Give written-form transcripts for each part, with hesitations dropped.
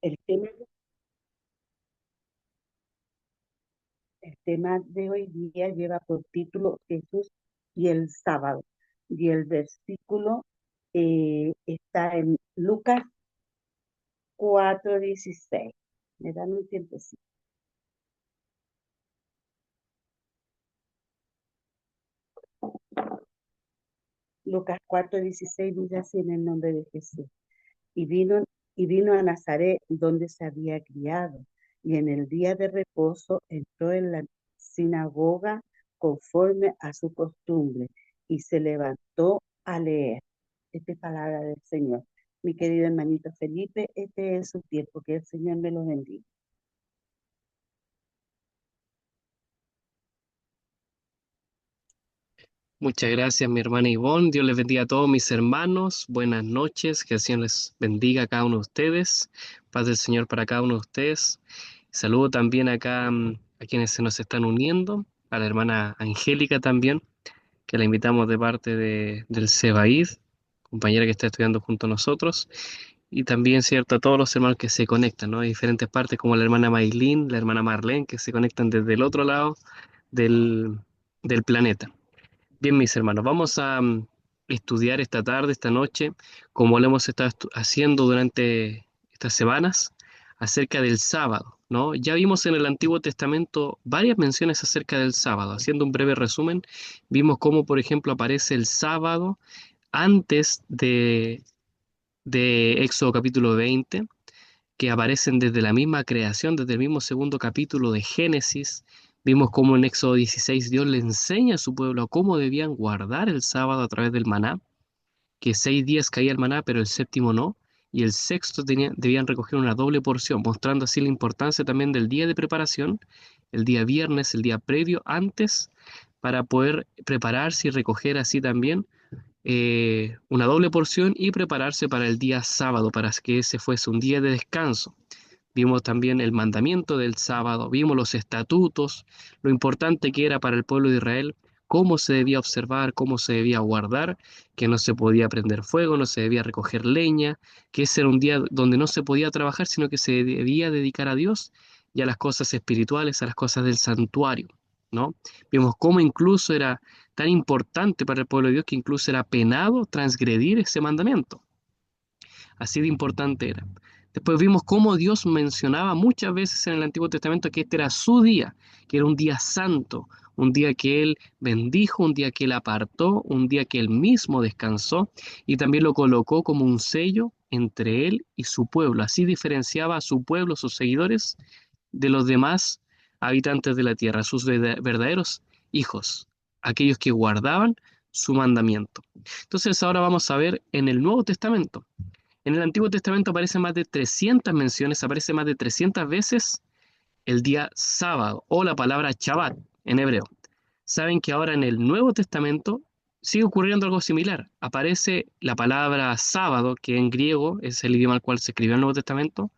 El tema, el tema de hoy día lleva por título Jesús y el sábado. Y el versículo está en Lucas 4:16. Me dan un tiempecito. Lucas 4:16 dice así en el nombre de Jesús. Y vino, y vino a Nazaret, donde se había criado, y en el día de reposo entró en la sinagoga conforme a su costumbre, y se levantó a leer. Esta es palabra del Señor. Mi querido hermanito Felipe, este es su tiempo, que el Señor me lo bendiga. Muchas gracias, mi hermana Ivonne. Dios les bendiga a todos mis hermanos. Buenas noches. Que el Señor les bendiga a cada uno de ustedes. Paz del Señor para cada uno de ustedes. Saludo también acá a quienes se nos están uniendo, a la hermana Angélica también, que la invitamos de parte del Sebaid, compañera que está estudiando junto a nosotros. Y también, cierto, a todos los hermanos que se conectan, ¿no? De diferentes partes, como la hermana Maylin, la hermana Marlene, que se conectan desde el otro lado del, del planeta. Bien, mis hermanos, vamos a estudiar esta tarde, esta noche, como lo hemos estado haciendo durante estas semanas, acerca del sábado, ¿no? Ya vimos en el Antiguo Testamento varias menciones acerca del sábado. Haciendo un breve resumen, vimos cómo, por ejemplo, aparece el sábado antes de Éxodo capítulo 20, que aparecen desde la misma creación, desde el mismo segundo capítulo de Génesis. Vimos cómo en Éxodo 16 Dios le enseña a su pueblo cómo debían guardar el sábado a través del maná, que 6 días caía el maná, pero el séptimo no, y el sexto debían recoger una doble porción, mostrando así la importancia también del día de preparación, el día viernes, el día previo, antes, para poder prepararse y recoger así también una doble porción y prepararse para el día sábado, para que ese fuese un día de descanso. Vimos también el mandamiento del sábado, vimos los estatutos, lo importante que era para el pueblo de Israel, cómo se debía observar, cómo se debía guardar, que no se podía prender fuego, no se debía recoger leña, que ese era un día donde no se podía trabajar, sino que se debía dedicar a Dios y a las cosas espirituales, a las cosas del santuario, ¿no? Vimos cómo incluso era tan importante para el pueblo de Dios que incluso era penado transgredir ese mandamiento. Así de importante era. Después vimos cómo Dios mencionaba muchas veces en el Antiguo Testamento que este era su día, que era un día santo, un día que Él bendijo, un día que Él apartó, un día que Él mismo descansó y también lo colocó como un sello entre Él y su pueblo. Así diferenciaba a su pueblo, sus seguidores, de los demás habitantes de la tierra, sus verdaderos hijos, aquellos que guardaban su mandamiento. Entonces ahora vamos a ver en el Nuevo Testamento. En el Antiguo Testamento aparece más de 300 menciones, aparece más de 300 veces el día sábado o la palabra Shabbat en hebreo. Saben que ahora en el Nuevo Testamento sigue ocurriendo algo similar. Aparece la palabra sábado, que en griego es el idioma al cual se escribió el Nuevo Testamento.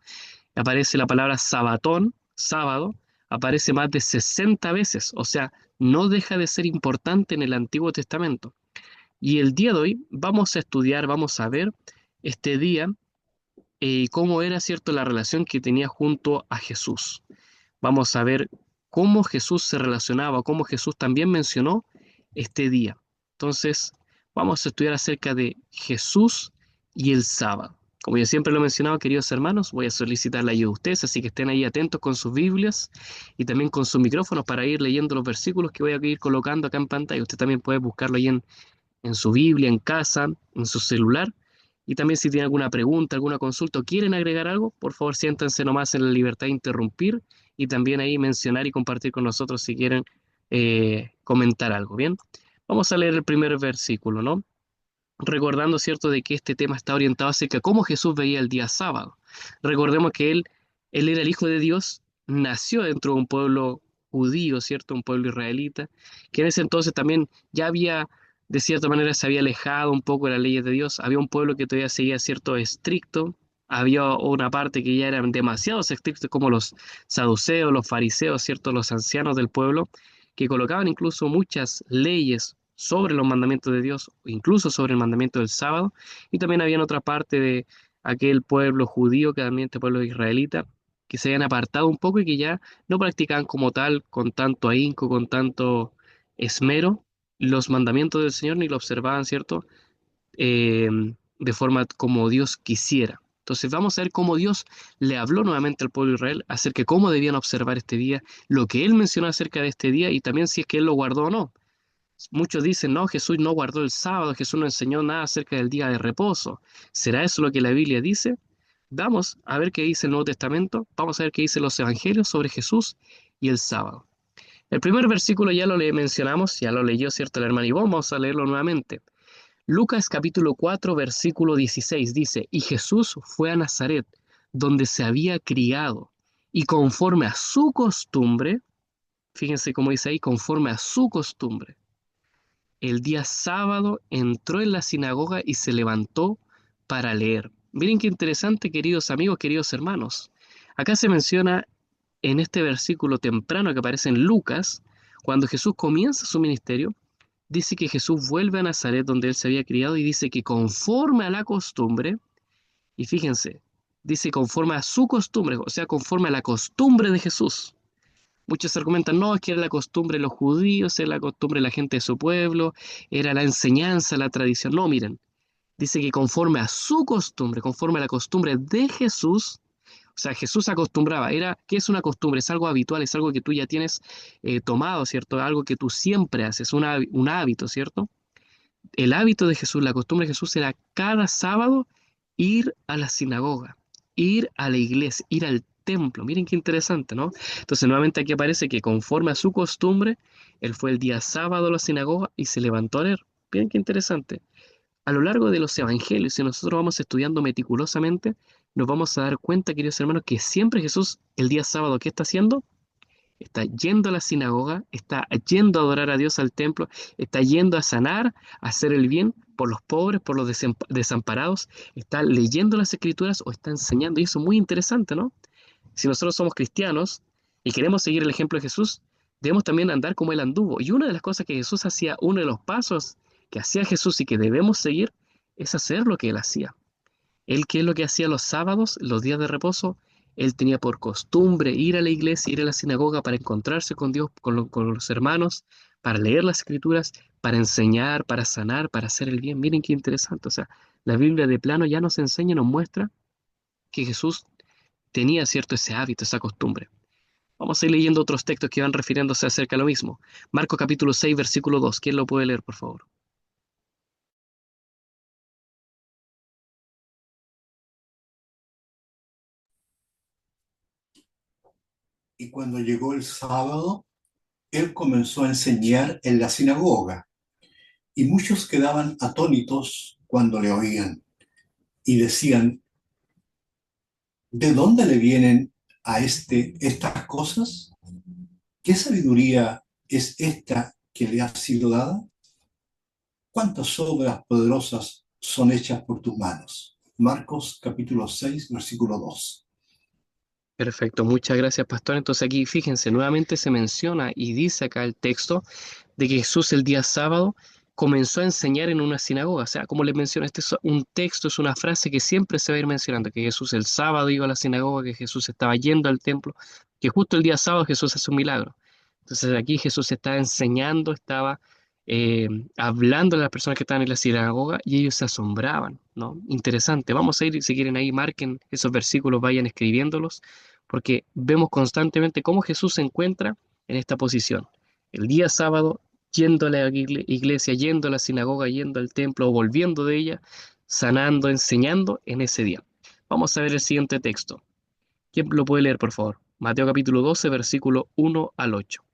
Aparece la palabra sabatón, sábado, aparece más de 60 veces. O sea, no deja de ser importante en el Antiguo Testamento. Y el día de hoy vamos a estudiar, vamos a ver este día cómo era, cierto, la relación que tenía junto a Jesús. Vamos a ver cómo Jesús se relacionaba, cómo Jesús también mencionó este día. Entonces, vamos a estudiar acerca de Jesús y el sábado. Como yo siempre lo he mencionado, queridos hermanos, voy a solicitar la ayuda de ustedes, así que estén ahí atentos con sus Biblias y también con sus micrófonos para ir leyendo los versículos que voy a ir colocando acá en pantalla. Usted también puede buscarlo ahí en su Biblia, en casa, en su celular. Y también si tienen alguna pregunta, alguna consulta o quieren agregar algo, por favor siéntense nomás en la libertad de interrumpir y también ahí mencionar y compartir con nosotros si quieren comentar algo, ¿bien? Vamos a leer el primer versículo, ¿no? Recordando, ¿cierto?, de que este tema está orientado acerca de cómo Jesús veía el día sábado. Recordemos que él era el Hijo de Dios, nació dentro de un pueblo judío, ¿cierto?, un pueblo israelita, que en ese entonces también ya había, de cierta manera, se había alejado un poco de las leyes de Dios. Había un pueblo que todavía seguía cierto estricto, había una parte que ya eran demasiado estrictos, como los saduceos, los fariseos, ¿cierto?, los ancianos del pueblo, que colocaban incluso muchas leyes sobre los mandamientos de Dios, incluso sobre el mandamiento del sábado, y también había otra parte aquel pueblo judío, que también este pueblo israelita, que se habían apartado un poco y que ya no practicaban como tal, con tanto ahínco, con tanto esmero, los mandamientos del Señor, ni lo observaban, ¿cierto? eh, de forma como Dios quisiera. Entonces vamos a ver cómo Dios le habló nuevamente al pueblo de Israel acerca de cómo debían observar este día, lo que Él mencionó acerca de este día y también si es que Él lo guardó o no. Muchos dicen, no, Jesús no guardó el sábado, Jesús no enseñó nada acerca del día de reposo. ¿Será eso lo que la Biblia dice? Vamos a ver qué dice el Nuevo Testamento, vamos a ver qué dicen los evangelios sobre Jesús y el sábado. El primer versículo ya lo le mencionamos, ya lo leyó, ¿cierto? El hermano Ivón, vamos a leerlo nuevamente. Lucas capítulo 4 versículo 16 dice, y Jesús fue a Nazaret, donde se había criado, y conforme a su costumbre, fíjense cómo dice ahí, conforme a su costumbre, el día sábado entró en la sinagoga y se levantó para leer. Miren qué interesante, queridos amigos, queridos hermanos. Acá se menciona en este versículo temprano que aparece en Lucas, cuando Jesús comienza su ministerio, dice que Jesús vuelve a Nazaret donde él se había criado y dice que conforme a la costumbre, y fíjense, dice conforme a su costumbre, o sea, conforme a la costumbre de Jesús. Muchos argumentan, no, es que era la costumbre de los judíos, era la costumbre de la gente de su pueblo, era la enseñanza, la tradición. No, miren, dice que conforme a su costumbre, conforme a la costumbre de Jesús, o sea, Jesús acostumbraba, ¿qué es una costumbre? Es algo habitual, es algo que tú ya tienes tomado, ¿cierto? Algo que tú siempre haces, un hábito, ¿cierto? El hábito de Jesús, la costumbre de Jesús era cada sábado ir a la sinagoga, ir a la iglesia, ir al templo. Miren qué interesante, ¿no? Entonces nuevamente aquí aparece que conforme a su costumbre, él fue el día sábado a la sinagoga y se levantó a leer. Miren qué interesante. A lo largo de los evangelios, si nosotros vamos estudiando meticulosamente, nos vamos a dar cuenta, queridos hermanos, que siempre Jesús, el día sábado, ¿qué está haciendo? Está yendo a la sinagoga, está yendo a adorar a Dios al templo, está yendo a sanar, a hacer el bien por los pobres, por los desamparados, está leyendo las escrituras o está enseñando. Y eso es muy interesante, ¿no? Si nosotros somos cristianos y queremos seguir el ejemplo de Jesús, debemos también andar como Él anduvo. Y una de las cosas que Jesús hacía, uno de los pasos que hacía Jesús y que debemos seguir, es hacer lo que Él hacía. Él, ¿qué es lo que hacía los sábados, los días de reposo? Él tenía por costumbre ir a la iglesia, ir a la sinagoga para encontrarse con Dios, con los hermanos, para leer las escrituras, para enseñar, para sanar, para hacer el bien. Miren qué interesante. O sea, la Biblia de plano ya nos enseña, nos muestra que Jesús tenía cierto ese hábito, esa costumbre. Vamos a ir leyendo otros textos que van refiriéndose acerca de lo mismo. Marcos capítulo 6, versículo 2. ¿Quién lo puede leer, por favor? Y cuando llegó el sábado, él comenzó a enseñar en la sinagoga, y muchos quedaban atónitos cuando le oían, y decían, ¿de dónde le vienen a estas cosas? ¿Qué sabiduría es esta que le ha sido dada? ¿Cuántas obras poderosas son hechas por tus manos? Marcos capítulo 6, versículo 2. Perfecto, muchas gracias, pastor. Entonces aquí, fíjense, nuevamente se menciona y dice acá el texto de que Jesús el día sábado comenzó a enseñar en una sinagoga. O sea, como les mencioné, este es un texto, es una frase que siempre se va a ir mencionando, que Jesús el sábado iba a la sinagoga, que Jesús estaba yendo al templo, que justo el día sábado Jesús hace un milagro. Entonces aquí Jesús estaba enseñando, estaba eh, hablando a las personas que estaban en la sinagoga y ellos se asombraban, ¿no? Interesante. Vamos a ir, si quieren ahí, marquen esos versículos, vayan escribiéndolos, porque vemos constantemente cómo Jesús se encuentra en esta posición. El día sábado yendo a la iglesia, yendo a la sinagoga, yendo al templo o volviendo de ella, sanando, enseñando en ese día. Vamos a ver el siguiente texto. ¿Quién lo puede leer, por favor? Mateo capítulo 12, versículo 1 al 8.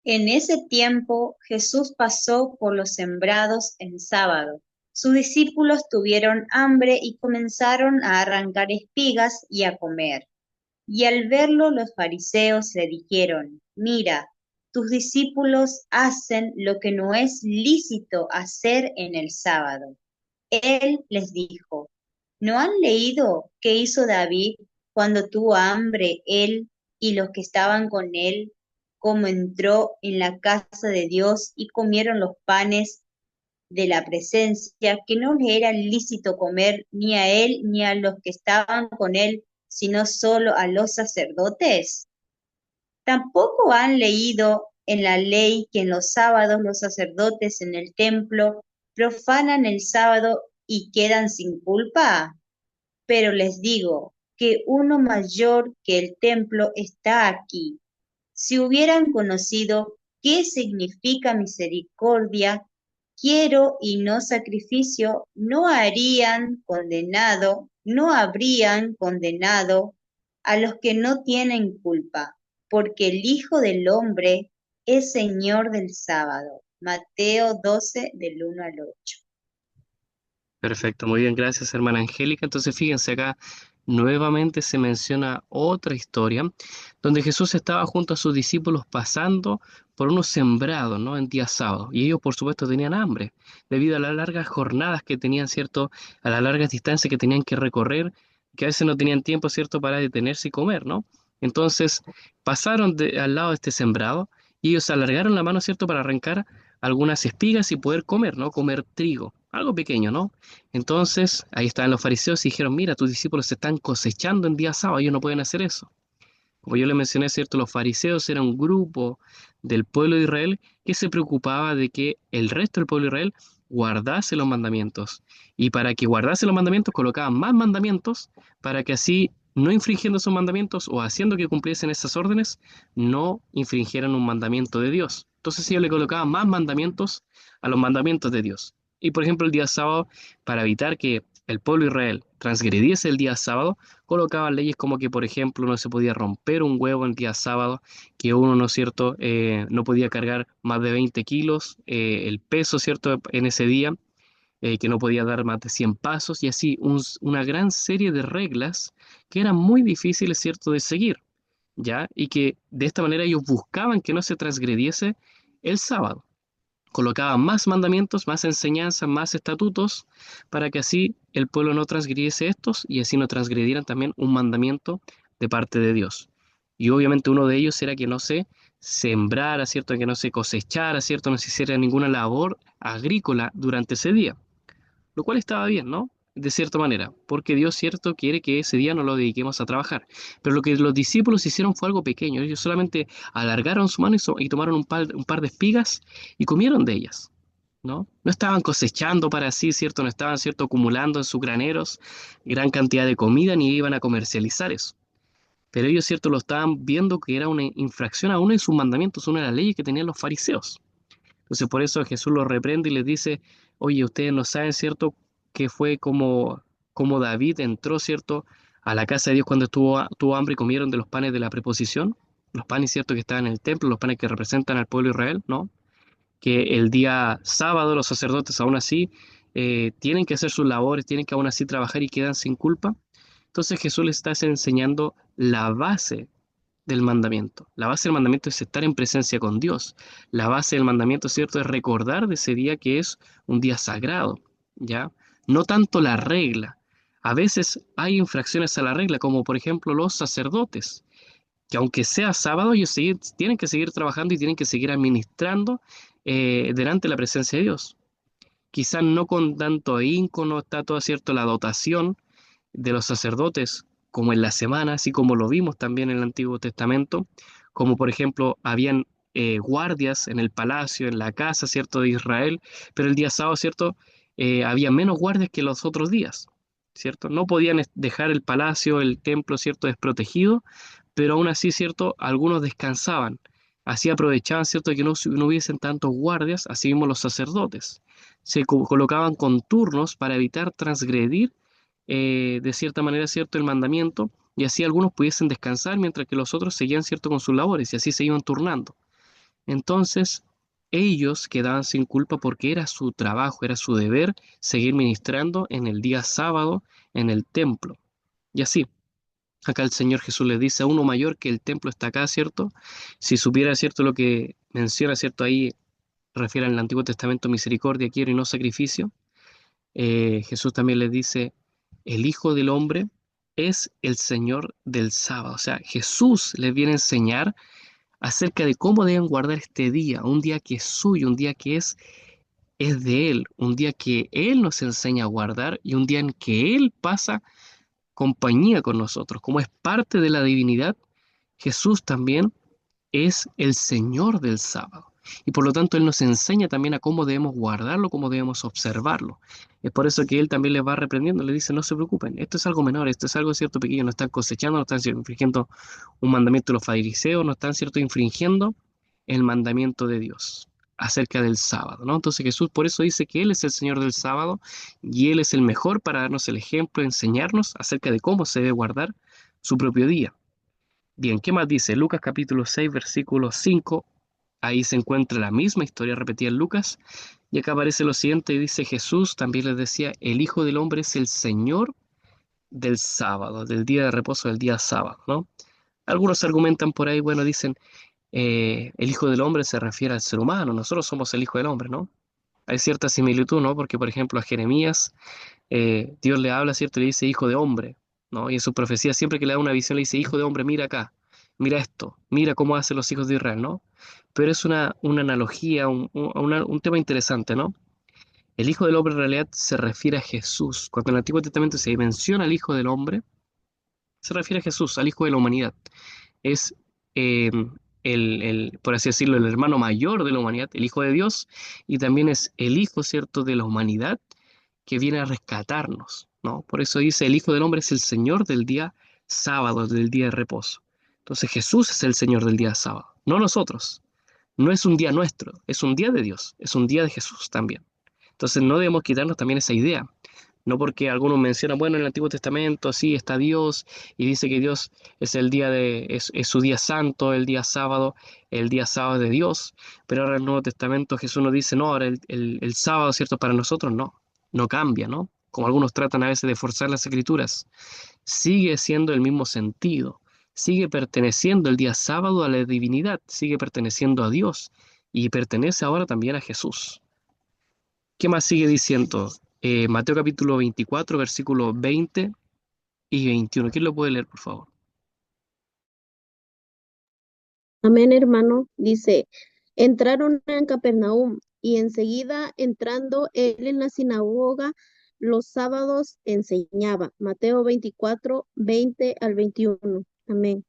En ese tiempo Jesús pasó por los sembrados en sábado. Sus discípulos tuvieron hambre y comenzaron a arrancar espigas y a comer. Y al verlo los fariseos le dijeron, mira, tus discípulos hacen lo que no es lícito hacer en el sábado. Él les dijo, ¿no han leído qué hizo David cuando tuvo hambre él y los que estaban con él, como entró en la casa de Dios y comieron los panes de la presencia, que no le era lícito comer ni a él ni a los que estaban con él, sino solo a los sacerdotes. Tampoco han leído en la ley que en los sábados los sacerdotes en el templo profanan el sábado y quedan sin culpa. Pero les digo que uno mayor que el templo está aquí. Si hubieran conocido qué significa misericordia, quiero y no sacrificio, no habrían condenado a los que no tienen culpa, porque el Hijo del Hombre es Señor del sábado. Mateo 12, del 1 al 8. Perfecto, muy bien, gracias, hermana Angélica. Entonces, fíjense acá, nuevamente se menciona otra historia donde Jesús estaba junto a sus discípulos pasando por unos sembrados, ¿no? En día sábado. Y ellos, por supuesto, tenían hambre debido a las largas jornadas que tenían, ¿cierto? A las largas distancias que tenían que recorrer, que a veces no tenían tiempo, ¿cierto? Para detenerse y comer, ¿no? Entonces, pasaron al lado de este sembrado y ellos alargaron la mano, ¿cierto? Para arrancar algunas espigas y poder comer, ¿no? Comer trigo, algo pequeño, ¿no? Entonces, ahí estaban los fariseos y dijeron, mira, tus discípulos se están cosechando en día sábado, ellos no pueden hacer eso. Como yo le mencioné, ¿cierto? Los fariseos eran un grupo del pueblo de Israel que se preocupaba de que el resto del pueblo de Israel guardase los mandamientos. Y para que guardase los mandamientos, colocaban más mandamientos para que así, no infringiendo esos mandamientos o haciendo que cumpliesen esas órdenes, no infringieran un mandamiento de Dios. Entonces ellos le colocaban más mandamientos a los mandamientos de Dios. Y por ejemplo, el día sábado, para evitar que el pueblo de Israel transgrediese el día sábado, colocaban leyes como que, por ejemplo, no se podía romper un huevo el día sábado, que uno, ¿no es cierto?, no podía cargar más de 20 kilos, el peso, ¿cierto?, en ese día, que no podía dar más de 100 pasos, y así una gran serie de reglas que eran muy difíciles, ¿cierto?, de seguir, ¿ya? Y que de esta manera ellos buscaban que no se transgrediese el sábado. Colocaban más mandamientos, más enseñanzas, más estatutos, para que así el pueblo no transgrediese estos y así no transgredieran también un mandamiento de parte de Dios. Y obviamente uno de ellos era que no se sembrara, ¿cierto? Que no se cosechara, ¿cierto? No se hiciera ninguna labor agrícola durante ese día, lo cual estaba bien, ¿no? De cierta manera, porque Dios, cierto, quiere que ese día no lo dediquemos a trabajar. Pero lo que los discípulos hicieron fue algo pequeño. Ellos solamente alargaron su mano y tomaron un par de espigas y comieron de ellas, ¿no? No estaban cosechando para sí, ¿cierto? No estaban, ¿cierto?, acumulando en sus graneros gran cantidad de comida ni iban a comercializar eso. Pero ellos, ¿cierto?, lo estaban viendo que era una infracción a uno de sus mandamientos, una de las leyes que tenían los fariseos. Entonces por eso Jesús los reprende y les dice, oye, ustedes no saben, ¿cierto?, que fue como David entró, ¿cierto?, a la casa de Dios cuando tuvo hambre y comieron de los panes de la preposición, los panes, ¿cierto?, que estaban en el templo, los panes que representan al pueblo de Israel, ¿no? Que el día sábado los sacerdotes aún así tienen que hacer sus labores, tienen que aún así trabajar y quedan sin culpa. Entonces Jesús les está enseñando la base del mandamiento. La base del mandamiento es estar en presencia con Dios. La base del mandamiento, ¿cierto?, es recordar de ese día que es un día sagrado, ¿ya? No tanto la regla. A veces hay infracciones a la regla, como por ejemplo los sacerdotes, que aunque sea sábado, ellos tienen que seguir trabajando y tienen que seguir administrando delante de la presencia de Dios. Quizás no con tanto ahínco, no está toda, ¿cierto?, la dotación de los sacerdotes como en la semana, así como lo vimos también en el Antiguo Testamento, como por ejemplo habían guardias en el palacio, en la casa, ¿cierto?, de Israel, pero el día sábado, ¿cierto?, había menos guardias que los otros días, ¿cierto? No podían dejar el palacio, el templo, ¿cierto?, desprotegido, pero aún así, ¿cierto?, algunos descansaban. Así aprovechaban, ¿cierto?, que no hubiesen tantos guardias, así mismo los sacerdotes. Se colocaban con turnos para evitar transgredir de cierta manera, ¿cierto?, el mandamiento, y así algunos pudiesen descansar mientras que los otros seguían, ¿cierto?, con sus labores, y así se iban turnando. Entonces, ellos quedaban sin culpa porque era su trabajo, era su deber seguir ministrando en el día sábado en el templo. Y así, acá el Señor Jesús les dice a uno mayor que el templo está acá, ¿cierto? Si supiera, ¿cierto?, lo que menciona, ¿cierto?, ahí refiere al Antiguo Testamento, misericordia quiero y no sacrificio. Jesús también les dice, el Hijo del Hombre es el Señor del sábado. O sea, Jesús les viene a enseñar acerca de cómo deben guardar este día, un día que es suyo, un día que es de Él, un día que Él nos enseña a guardar y un día en que Él pasa compañía con nosotros. Como es parte de la divinidad, Jesús también es el Señor del sábado. Y por lo tanto Él nos enseña también a cómo debemos guardarlo, cómo debemos observarlo. Es por eso que Él también les va reprendiendo, le dice, no se preocupen, esto es algo menor, esto es algo cierto pequeño, no están cosechando, no están infringiendo un mandamiento de los fariseos, no están cierto infringiendo el mandamiento de Dios acerca del sábado, ¿no? Entonces Jesús por eso dice que Él es el Señor del sábado y Él es el mejor para darnos el ejemplo, enseñarnos acerca de cómo se debe guardar su propio día. Bien, ¿qué más dice? Lucas capítulo 6, versículo 5. Ahí se encuentra la misma historia repetida en Lucas. Y acá aparece lo siguiente, y dice Jesús, también les decía, el Hijo del Hombre es el Señor del sábado, del día de reposo, del día sábado, ¿no? Algunos argumentan por ahí, bueno, dicen, el Hijo del Hombre se refiere al ser humano, nosotros somos el Hijo del Hombre, ¿no? Hay cierta similitud, ¿no? Porque, por ejemplo, a Jeremías, Dios le habla, ¿cierto? Le dice hijo de hombre, ¿no? Y en su profecía, siempre que le da una visión, le dice, hijo de hombre, mira acá, mira esto, mira cómo hacen los hijos de Israel, ¿no? Pero es una analogía, un tema interesante, ¿no? El Hijo del Hombre en realidad se refiere a Jesús. Cuando en el Antiguo Testamento se menciona al Hijo del Hombre, se refiere a Jesús, al Hijo de la humanidad. Es, eh, por así decirlo, el hermano mayor de la humanidad, el Hijo de Dios, y también es el Hijo, ¿cierto?, de la humanidad que viene a rescatarnos, ¿no? Por eso dice, el Hijo del Hombre es el Señor del día sábado, del día de reposo. Entonces Jesús es el Señor del día sábado, no nosotros. No es un día nuestro, es un día de Dios, es un día de Jesús también. Entonces no debemos quitarnos también esa idea. No porque algunos mencionan, bueno, en el Antiguo Testamento sí está Dios y dice que Dios es el día es su día santo, el día sábado de Dios, pero ahora en el Nuevo Testamento Jesús nos dice, no, ahora el sábado, ¿cierto? Para nosotros no, no cambia, ¿no? Como algunos tratan a veces de forzar las escrituras, sigue siendo el mismo sentido, sigue perteneciendo el día sábado a la divinidad, sigue perteneciendo a Dios y pertenece ahora también a Jesús. ¿Qué más sigue diciendo? Mateo capítulo 24, versículos 20 y 21. ¿Quién lo puede leer, por favor? Amén, hermano. Dice, entraron en Capernaum y enseguida entrando él en la sinagoga los sábados enseñaba. Mateo 24, 20 al 21. Amén.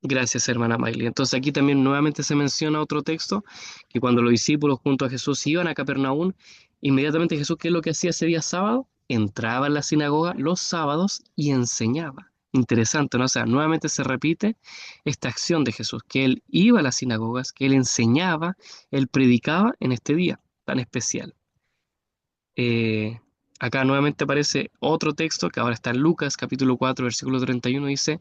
Gracias, hermana Miley. Entonces aquí también nuevamente se menciona otro texto, que cuando los discípulos junto a Jesús iban a Capernaum, inmediatamente Jesús, ¿qué es lo que hacía ese día sábado? Entraba en la sinagoga los sábados y enseñaba. Interesante, ¿no? O sea, nuevamente se repite esta acción de Jesús, que él iba a las sinagogas, que él enseñaba, él predicaba en este día tan especial. Eh, Acá nuevamente aparece otro texto que ahora está en Lucas capítulo 4 versículo 31, dice,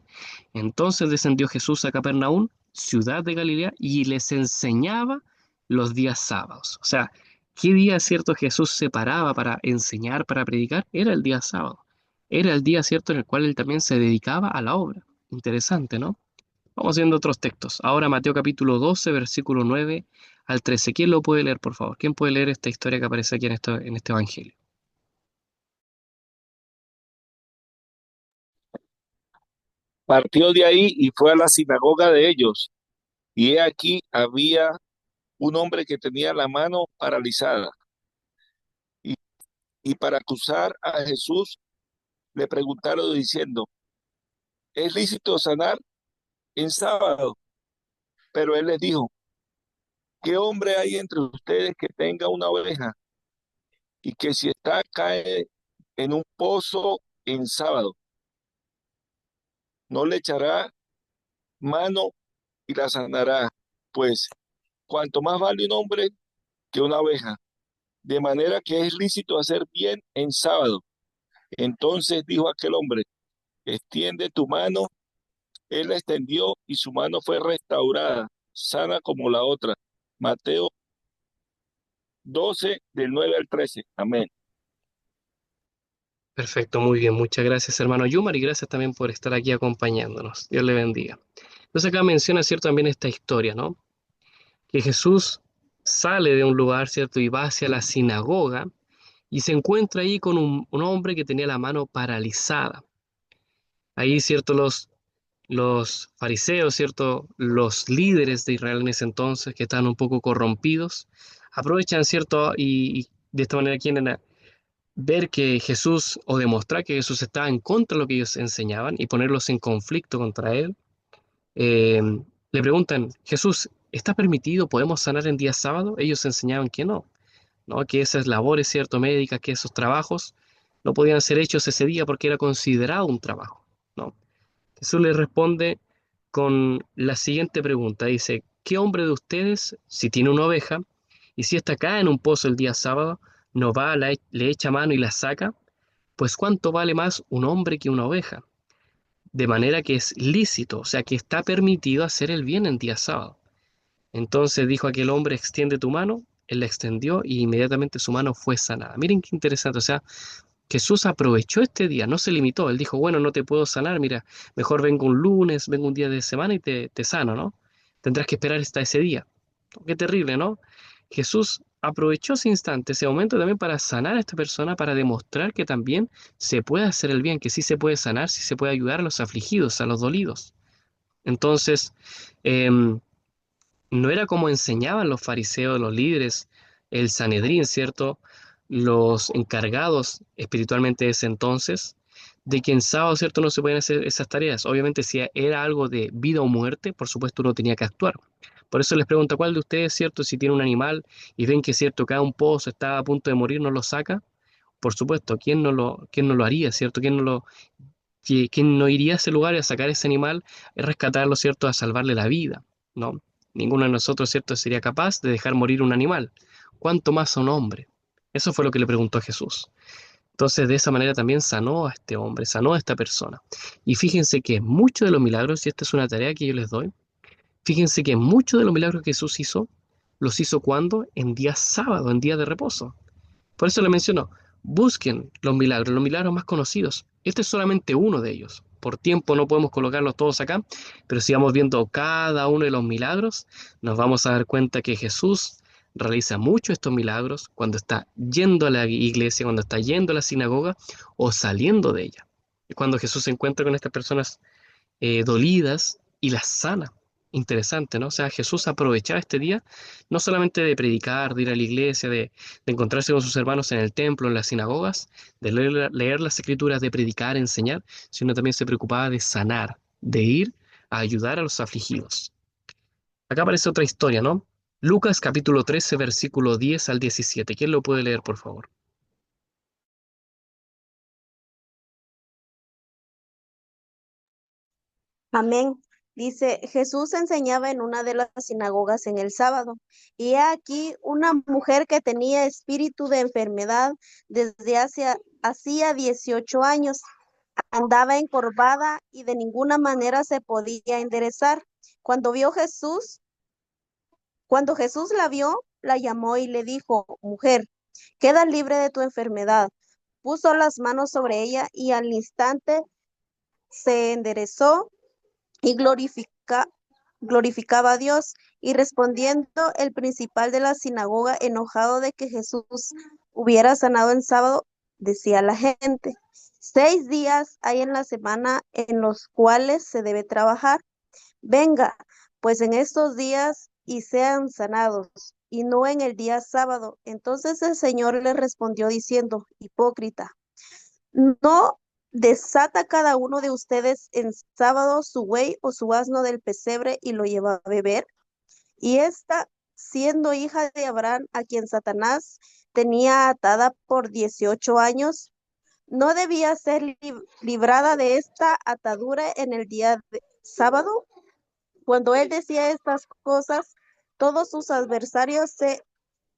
entonces descendió Jesús a Capernaum, ciudad de Galilea, y les enseñaba los días sábados. O sea, ¿qué día, cierto, Jesús se paraba para enseñar, para predicar? Era el día sábado. Era el día, cierto, en el cual él también se dedicaba a la obra. Interesante, ¿no? Vamos viendo otros textos. Ahora Mateo capítulo 12, versículo 9 al 13. ¿Quién lo puede leer, por favor? ¿Quién puede leer esta historia que aparece aquí en este evangelio? Partió de ahí y fue a la sinagoga de ellos. Y he aquí había un hombre que tenía la mano paralizada. Y, y para acusar a Jesús le preguntaron diciendo, ¿es lícito sanar en sábado? Pero él les dijo, ¿qué hombre hay entre ustedes que tenga una oveja y que si está cae en un pozo en sábado, no le echará mano y la sanará? Pues cuanto más vale un hombre que una oveja, de manera que es lícito hacer bien en sábado. Entonces dijo aquel hombre, extiende tu mano. Él la extendió y su mano fue restaurada, sana como la otra. Mateo 12, del 9 al 13. Amén. Perfecto, muy bien. Muchas gracias, hermano Yumar, y gracias también por estar aquí acompañándonos. Dios le bendiga. Entonces acá menciona, ¿cierto?, también esta historia, ¿no? Que Jesús sale de un lugar, ¿cierto?, y va hacia la sinagoga y se encuentra ahí con un hombre que tenía la mano paralizada. Ahí, ¿cierto? Los fariseos, ¿cierto? Los líderes de Israel en ese entonces, que estaban un poco corrompidos, aprovechan, ¿cierto? Y de esta manera quieren ver que Jesús o demostrar que Jesús estaba en contra de lo que ellos enseñaban y ponerlos en conflicto contra él. eh, Le preguntan, Jesús, ¿está permitido? ¿Podemos sanar en día sábado? Ellos enseñaban que no, ¿no? Que esas labores, ¿cierto? Médicas, que esos trabajos no podían ser hechos ese día porque era considerado un trabajo, ¿no? Jesús le responde con la siguiente pregunta. Dice, ¿qué hombre de ustedes, si tiene una oveja, y si está acá en un pozo el día sábado, no va, le echa mano y la saca? Pues ¿cuánto vale más un hombre que una oveja? De manera que es lícito, o sea que está permitido hacer el bien en día sábado. Entonces dijo aquel hombre, extiende tu mano. Él la extendió y inmediatamente su mano fue sanada. Miren qué interesante, o sea, Jesús aprovechó este día, no se limitó. Él dijo, bueno, no te puedo sanar, mira, mejor vengo un lunes, vengo un día de semana y te sano, ¿no? Tendrás que esperar hasta ese día. Qué terrible, ¿no? Jesús aprovechó ese instante, ese momento también para sanar a esta persona, para demostrar que también se puede hacer el bien, que sí se puede sanar, sí se puede ayudar a los afligidos, a los dolidos. Entonces, em, no era como enseñaban los fariseos, los líderes, el Sanedrín, ¿cierto? Los encargados espiritualmente de ese entonces, de que en sábado, ¿cierto? No se podían hacer esas tareas. Obviamente, si era algo de vida o muerte, por supuesto uno tenía que actuar. Por eso les pregunto, ¿cuál de ustedes, ¿cierto? Si tiene un animal y ven que, ¿cierto? Cada un pozo está a punto de morir, ¿no lo saca? Por supuesto, quién no lo haría, ¿cierto? ¿Quién no iría a ese lugar y a sacar ese animal, a rescatarlo, ¿cierto? A salvarle la vida, ¿no? Ninguno de nosotros, ¿cierto? Sería capaz de dejar morir un animal. ¿Cuánto más a un hombre? Eso fue lo que le preguntó a Jesús. Entonces, de esa manera también sanó a este hombre, sanó a esta persona. Y fíjense que muchos de los milagros, y esta es una tarea que yo les doy, fíjense que muchos de los milagros que Jesús hizo, los hizo cuando? En día sábado, en día de reposo. Por eso le menciono, busquen los milagros más conocidos. Este es solamente uno de ellos. Por tiempo no podemos colocarlos todos acá, pero si vamos viendo cada uno de los milagros, nos vamos a dar cuenta que Jesús realiza mucho estos milagros cuando está yendo a la iglesia, cuando está yendo a la sinagoga o saliendo de ella. Es cuando Jesús se encuentra con estas personas dolidas y las sana. Interesante, ¿no? O sea, Jesús aprovechaba este día no solamente de predicar, de ir a la iglesia, de encontrarse con sus hermanos en el templo, en las sinagogas, de leer las escrituras, de predicar, enseñar, sino también se preocupaba de sanar, de ir a ayudar a los afligidos. Acá aparece otra historia, ¿no? Lucas capítulo 13, versículo 10 al 17. ¿Quién lo puede leer, por favor? Amén. Dice, Jesús enseñaba en una de las sinagogas en el sábado, y he aquí una mujer que tenía espíritu de enfermedad desde hacía 18 años, andaba encorvada y de ninguna manera se podía enderezar. Cuando vio Jesús, Cuando Jesús la vio, la llamó y le dijo, mujer, queda libre de tu enfermedad. Puso las manos sobre ella y al instante se enderezó y glorificaba a Dios. Y respondiendo el principal de la sinagoga, enojado de que Jesús hubiera sanado en sábado, decía a la gente, 6 días hay en la semana en los cuales se debe trabajar. Venga, pues en estos días y sean sanados, y no en el día sábado. Entonces el Señor le respondió diciendo, hipócrita, ¿no desata cada uno de ustedes en sábado su buey o su asno del pesebre y lo lleva a beber? Y esta, siendo hija de Abraham, a quien Satanás tenía atada por 18 años, ¿no debía ser librada de esta atadura en el día sábado? Cuando él decía estas cosas, todos sus adversarios se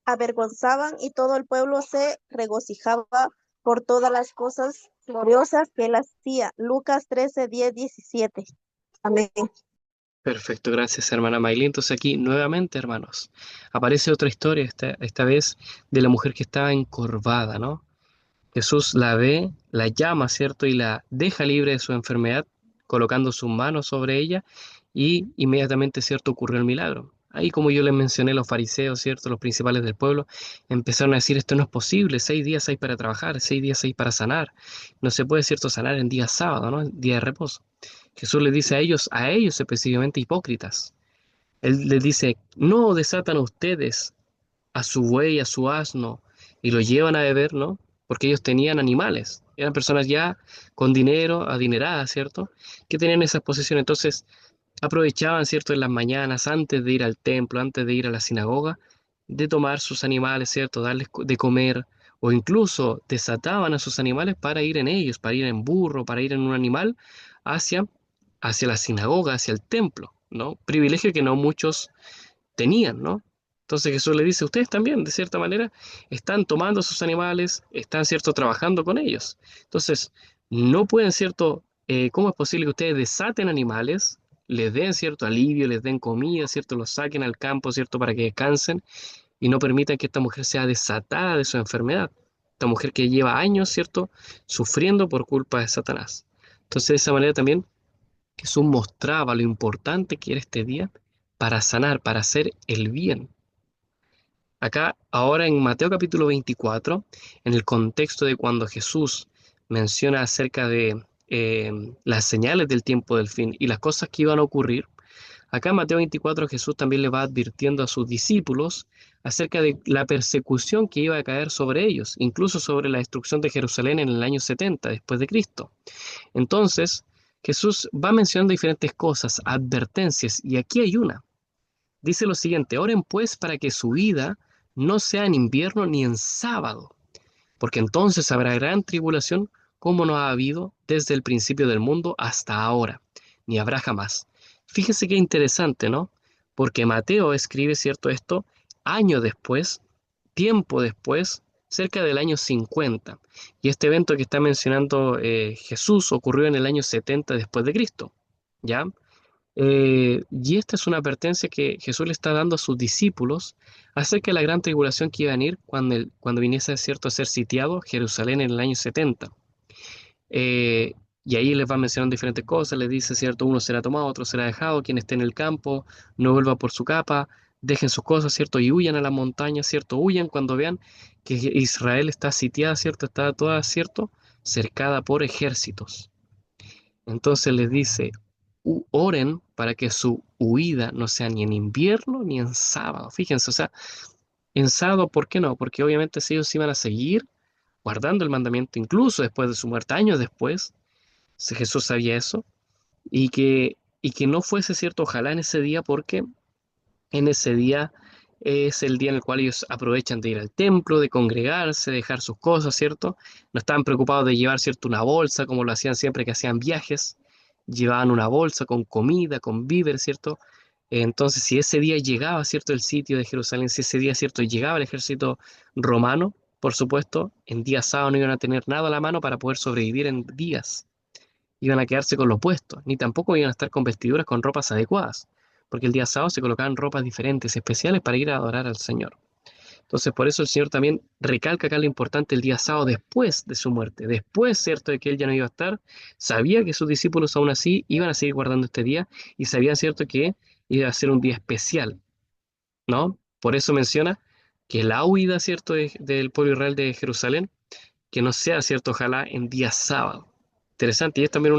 avergonzaban y todo el pueblo se regocijaba por todas las cosas gloriosas que él hacía. Lucas 13, 10, 17. Amén. Perfecto, gracias hermana Maylin. Entonces aquí nuevamente, hermanos, aparece otra historia, esta vez de la mujer que estaba encorvada, ¿no? Jesús la ve, la llama, ¿cierto? Y la deja libre de su enfermedad, colocando sus manos sobre ella y inmediatamente, ¿cierto? Ocurrió el milagro. Ahí, como yo les mencioné, los fariseos, ¿cierto? Los principales del pueblo empezaron a decir, esto no es posible, 6 días hay para trabajar, 6 días hay para sanar. No se puede, ¿cierto?, sanar en día sábado, ¿no? En día de reposo. Jesús les dice a ellos específicamente hipócritas. Él les dice, no desatan a ustedes a su buey, a su asno, y lo llevan a beber, ¿no? Porque ellos tenían animales, eran personas ya con dinero, adineradas, ¿cierto? Que tenían esas posesiones. Entonces, aprovechaban, ¿cierto?, en las mañanas, antes de ir al templo, antes de ir a la sinagoga, de tomar sus animales, ¿cierto?, darles de comer, o incluso desataban a sus animales para ir en ellos, para ir en burro, para ir en un animal hacia, hacia la sinagoga, hacia el templo, ¿no? Privilegio que no muchos tenían, ¿no? Entonces Jesús le dice, ustedes también, de cierta manera, están tomando sus animales, están, ¿cierto?, trabajando con ellos. Entonces, no pueden, ¿cierto? ¿Cómo es posible que ustedes desaten animales, les den cierto alivio, les den comida, ¿cierto? Los saquen al campo, ¿cierto?, para que descansen y no permitan que esta mujer sea desatada de su enfermedad? Esta mujer que lleva años, ¿cierto?, sufriendo por culpa de Satanás. Entonces, de esa manera también Jesús mostraba lo importante que era este día para sanar, para hacer el bien. Acá, ahora en Mateo capítulo 24, en el contexto de cuando Jesús menciona acerca de las señales del tiempo del fin y las cosas que iban a ocurrir, acá en Mateo 24 Jesús también le va advirtiendo a sus discípulos acerca de la persecución que iba a caer sobre ellos, incluso sobre la destrucción de Jerusalén en el año 70 después de Cristo. Entonces, Jesús va mencionando diferentes cosas, advertencias, y aquí hay una. Dice lo siguiente, oren pues para que su vida no sea en invierno ni en sábado, porque entonces habrá gran tribulación como no ha habido desde el principio del mundo hasta ahora, ni habrá jamás. Fíjense qué interesante, ¿no? Porque Mateo escribe, cierto, esto año después, tiempo después, cerca del año 50. Y este evento que está mencionando Jesús ocurrió en el año 70 después de Cristo, ¿ya? Y esta es una advertencia que Jesús le está dando a sus discípulos acerca de la gran tribulación que iba a venir cuando viniese, cierto, a ser sitiado Jerusalén en el año 70. Eh, y ahí les va mencionando diferentes cosas, les dice, cierto, uno será tomado, otro será dejado, quien esté en el campo, no vuelva por su capa, dejen sus cosas, cierto, y huyan a la montaña, cierto, huyan cuando vean que Israel está sitiada, cierto, está toda, cierto, cercada por ejércitos. Entonces les dice, oren para que su huida no sea ni en invierno ni en sábado. Fíjense, o sea, en sábado, ¿por qué no? Porque obviamente si ellos iban a seguir guardando el mandamiento, incluso después de su muerte, años después, si Jesús sabía eso, y que no fuese cierto, ojalá en ese día, porque en ese día es el día en el cual ellos aprovechan de ir al templo, de congregarse, de dejar sus cosas, ¿cierto? No estaban preocupados de llevar, ¿cierto?, una bolsa, como lo hacían siempre que hacían viajes. Llevaban una bolsa con comida, con víveres, ¿cierto? Entonces, si ese día llegaba, ¿cierto?, el sitio de Jerusalén, si ese día, ¿cierto?, llegaba el ejército romano, por supuesto, en día sábado no iban a tener nada a la mano para poder sobrevivir en días. Iban a quedarse con lo puesto, ni tampoco iban a estar con vestiduras con ropas adecuadas, porque el día sábado se colocaban ropas diferentes, especiales para ir a adorar al Señor. Entonces, por eso el Señor también recalca acá lo importante el día sábado después de su muerte, después, cierto, de que Él ya no iba a estar, sabía que sus discípulos aún así iban a seguir guardando este día y sabía, cierto, que iba a ser un día especial, ¿no? Por eso menciona que la huida, cierto, del pueblo de Israel de Jerusalén, que no sea, cierto, ojalá en día sábado. Interesante, y es también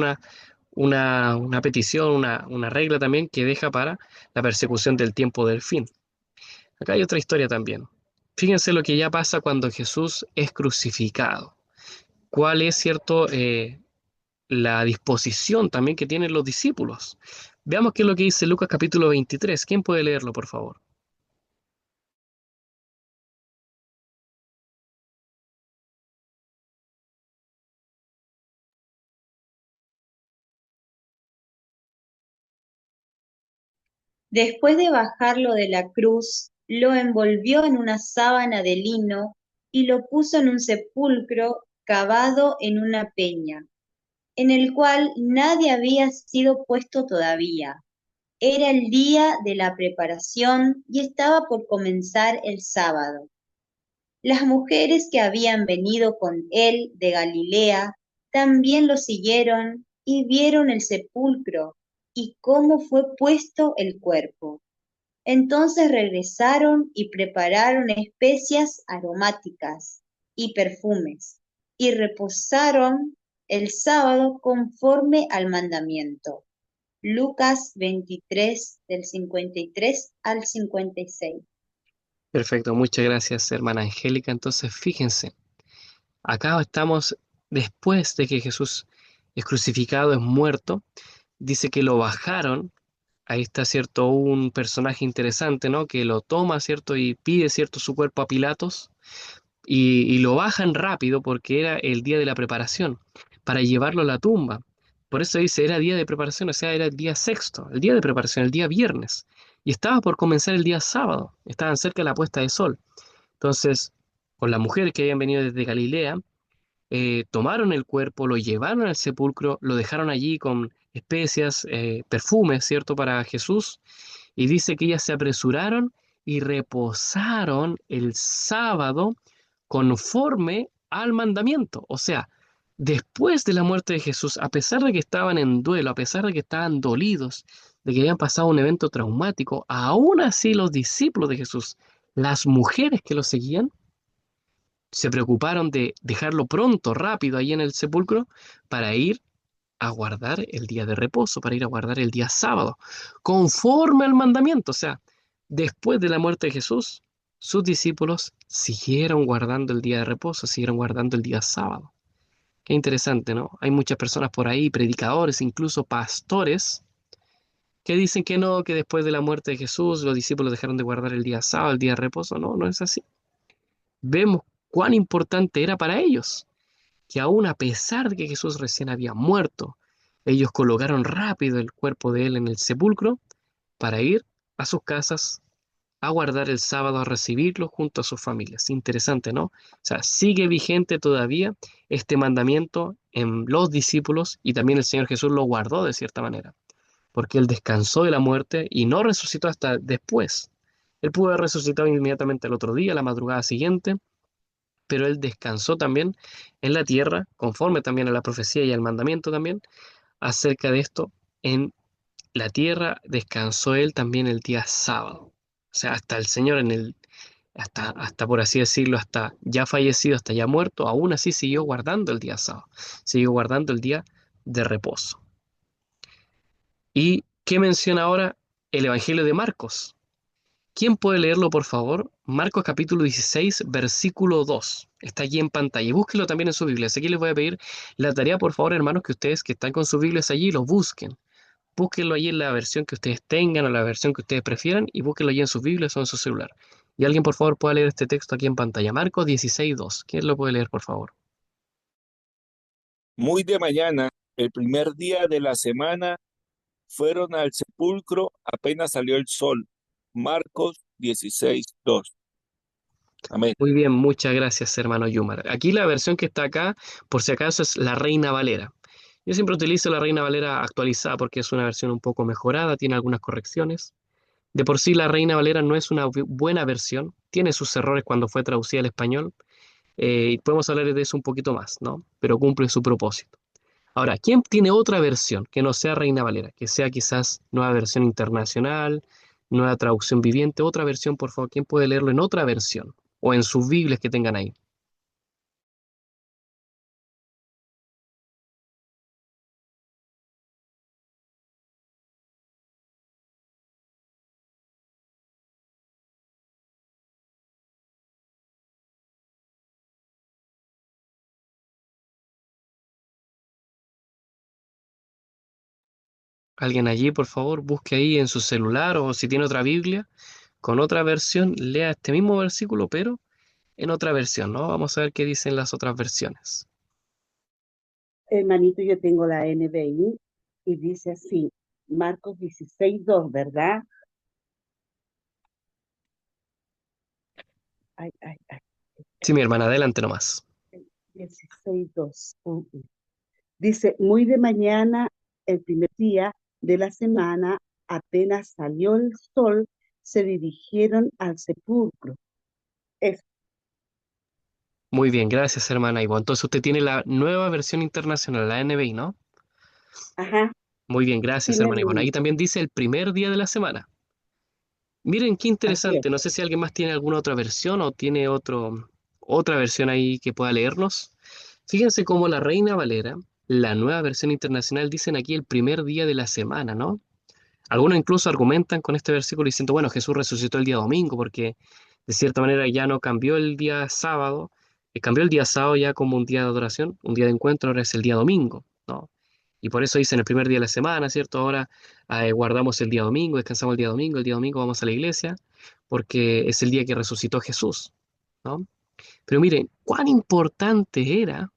una petición, una regla también que deja para la persecución del tiempo del fin. Acá hay otra historia también. Fíjense lo que ya pasa cuando Jesús es crucificado. ¿Cuál es, cierto, la disposición también que tienen los discípulos? Veamos qué es lo que dice Lucas capítulo 23. ¿Quién puede leerlo, por favor? Después de bajarlo de la cruz, lo envolvió en una sábana de lino y lo puso en un sepulcro cavado en una peña, en el cual nadie había sido puesto todavía. Era el día de la preparación y estaba por comenzar el sábado. Las mujeres que habían venido con él de Galilea también lo siguieron y vieron el sepulcro y cómo fue puesto el cuerpo. Entonces regresaron y prepararon especias aromáticas y perfumes, y reposaron el sábado conforme al mandamiento. Lucas 23, del 53 al 56. Perfecto, muchas gracias, hermana Angélica. Entonces, fíjense, acá estamos después de que Jesús es crucificado, es muerto, dice que lo bajaron. Ahí está, ¿cierto? Un personaje interesante, ¿no? Que lo toma, ¿cierto? Y pide, ¿cierto? Su cuerpo a Pilatos y lo bajan rápido porque era el día de la preparación para llevarlo a la tumba. Por eso dice, era día de preparación, o sea, era el día sexto, el día de preparación, el día viernes. Y estaba por comenzar el día sábado, estaban cerca de la puesta de sol. Entonces, con las mujeres que habían venido desde Galilea, tomaron el cuerpo, lo llevaron al sepulcro, lo dejaron allí con especias, perfumes, ¿cierto?, para Jesús. Y dice que ellas se apresuraron y reposaron el sábado conforme al mandamiento. O sea, después de la muerte de Jesús, a pesar de que estaban en duelo, a pesar de que estaban dolidos, de que habían pasado un evento traumático, aún así los discípulos de Jesús, las mujeres que lo seguían, se preocuparon de dejarlo pronto, rápido, ahí en el sepulcro, para ir a guardar el día de reposo, para ir a guardar el día sábado, conforme al mandamiento. O sea, después de la muerte de Jesús, sus discípulos siguieron guardando el día de reposo, siguieron guardando el día sábado. Qué interesante, ¿no? Hay muchas personas por ahí, predicadores, incluso pastores, que dicen que no, que después de la muerte de Jesús los discípulos dejaron de guardar el día sábado, el día de reposo. No, no es así. Vemos cuán importante era para ellos, que aún a pesar de que Jesús recién había muerto, ellos colocaron rápido el cuerpo de él en el sepulcro para ir a sus casas a guardar el sábado, a recibirlo junto a sus familias. Interesante, ¿no? O sea, sigue vigente todavía este mandamiento en los discípulos y también el Señor Jesús lo guardó de cierta manera, porque él descansó de la muerte y no resucitó hasta después. Él pudo haber resucitado inmediatamente el otro día, la madrugada siguiente, pero él descansó también en la tierra, conforme también a la profecía y al mandamiento también, acerca de esto, en la tierra descansó él también el día sábado. O sea, hasta el Señor hasta por así decirlo, hasta ya fallecido, hasta ya muerto, aún así siguió guardando el día sábado, siguió guardando el día de reposo. ¿Y qué menciona ahora el Evangelio de Marcos? ¿Quién puede leerlo, por favor? Marcos capítulo 16, versículo 2. Está aquí en pantalla. Y búsquenlo también en su Biblia. Así que les voy a pedir la tarea, por favor, hermanos, que ustedes que están con sus Biblias allí, lo busquen. Búsquenlo allí en la versión que ustedes tengan o la versión que ustedes prefieran y búsquenlo allí en sus Biblias o en su celular. Y alguien, por favor, pueda leer este texto aquí en pantalla. Marcos 16, 2. ¿Quién lo puede leer, por favor? Muy de mañana, el primer día de la semana, fueron al sepulcro apenas salió el sol. Marcos 16:2. Amén. Muy bien, muchas gracias, hermano Yumar. Aquí la versión que está acá, por si acaso, es la Reina Valera. Yo siempre utilizo la Reina Valera actualizada porque es una versión un poco mejorada, tiene algunas correcciones. De por sí, la Reina Valera no es una buena versión, tiene sus errores cuando fue traducida al español, y podemos hablar de eso un poquito más, ¿no? Pero cumple su propósito. Ahora, ¿quién tiene otra versión que no sea Reina Valera? Que sea quizás nueva versión internacional, nueva traducción viviente, otra versión, por favor. ¿Quién puede leerlo en otra versión? O en sus Biblias que tengan ahí. Alguien allí, por favor, busque ahí en su celular o si tiene otra Biblia, con otra versión, lea este mismo versículo, pero en otra versión, ¿no? Vamos a ver qué dicen las otras versiones. Hermanito, yo tengo la NBI y dice así, Marcos 16:2, ¿verdad? Ay, ay, ay, Sí, mi hermana, adelante nomás. 16:2. Dice, muy de mañana, el primer día de la semana, apenas salió el sol, se dirigieron al sepulcro. Es, Muy bien, gracias, hermana Ivo. Entonces usted tiene la nueva versión internacional, la NBI, ¿no? ajá, Muy bien, sí gracias, me hermana Ivonne. leí. Ahí también dice el primer día de la semana. Miren qué Así interesante. es. No sé si alguien más tiene alguna otra versión o tiene otra versión ahí que pueda leernos. Fíjense cómo la Reina Valera, la nueva versión internacional, dicen aquí el primer día de la semana, ¿no? Algunos incluso argumentan con este versículo diciendo, bueno, Jesús resucitó el día domingo porque de cierta manera ya no cambió el día sábado, cambió el día sábado ya como un día de adoración, un día de encuentro, ahora es el día domingo, ¿no? Y por eso dicen el primer día de la semana, ¿cierto? Ahora guardamos el día domingo, descansamos el día domingo vamos a la iglesia, porque es el día que resucitó Jesús, ¿no? Pero miren, cuán importante era